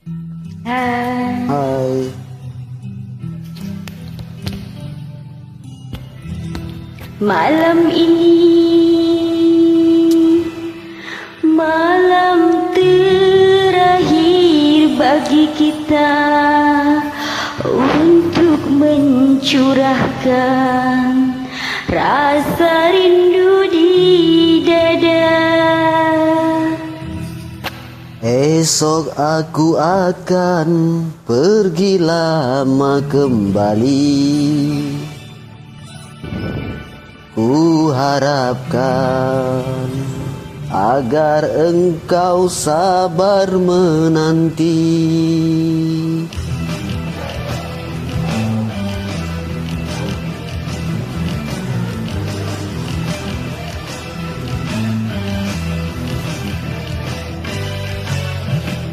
Hai. Malam ini malam terakhir bagi kita untuk mencurahkan rasa rindu di dada. Esok aku akan pergi lama kembali. Ku harapkan agar engkau sabar menanti.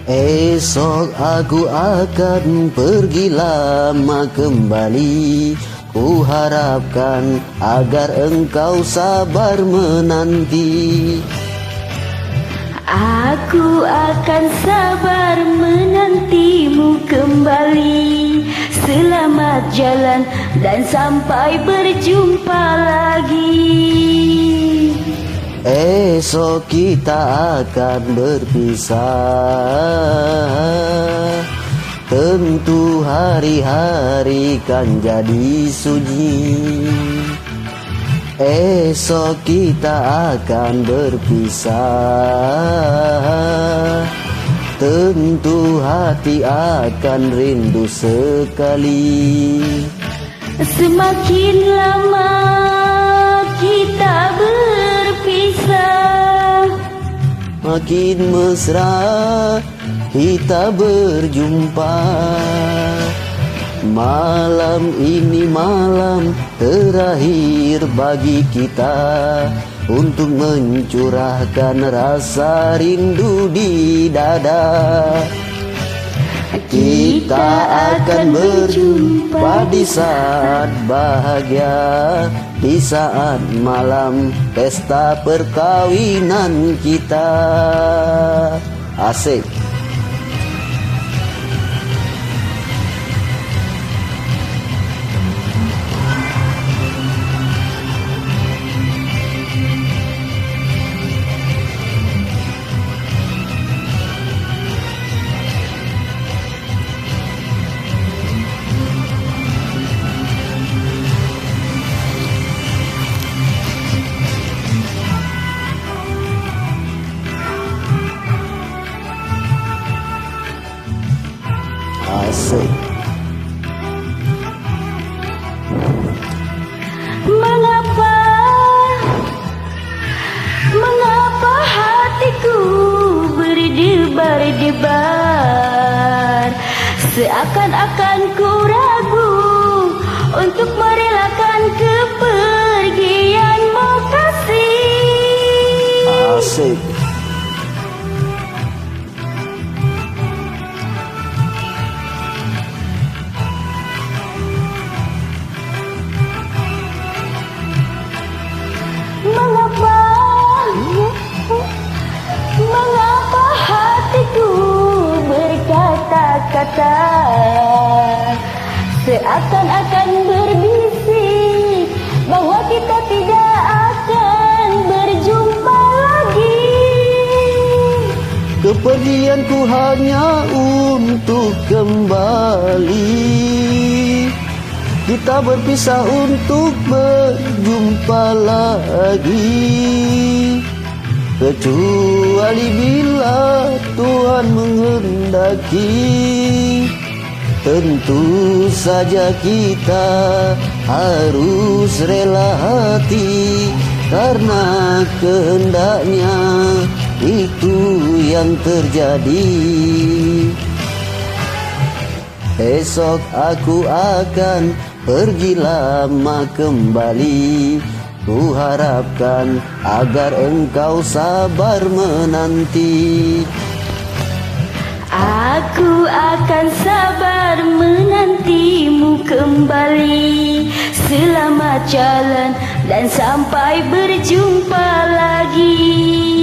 Esok aku akan pergi lama kembali. Ku harapkan agar engkau sabar menanti. Aku akan sabar menantimu kembali. Selamat jalan dan sampai berjumpa lagi. Esok kita akan berpisah. Tentu hari-hari kan jadi sunyi. Esok kita akan berpisah. Tentu hati akan rindu sekali. Semakin lama kita berpisah, Makin mesra kita berjumpa. Malam ini malam terakhir bagi kita untuk mencurahkan rasa rindu di dada. Kita akan berjumpa di saat bahagia, di saat malam pesta perkawinan kita. Asik. Asik. Mengapa hatiku berdebar-debar, seakan-akan ku ragu untuk merelakan kepergianmu kasih. Asik. Mengapa hatiku berkata-kata, seakan-akan berbisik bahwa kita tidak akan berjumpa lagi. Kepergianku hanya untuk kembali. Kita berpisah untuk berjumpa lagi. Kecuali bila Tuhan menghendaki. Tentu saja kita harus rela hati, karena kehendaknya itu yang terjadi. Esok aku akan pergi lama kembali. Ku harapkan agar engkau sabar menanti. Aku akan sabar menantimu kembali. Selamat jalan dan sampai berjumpa lagi.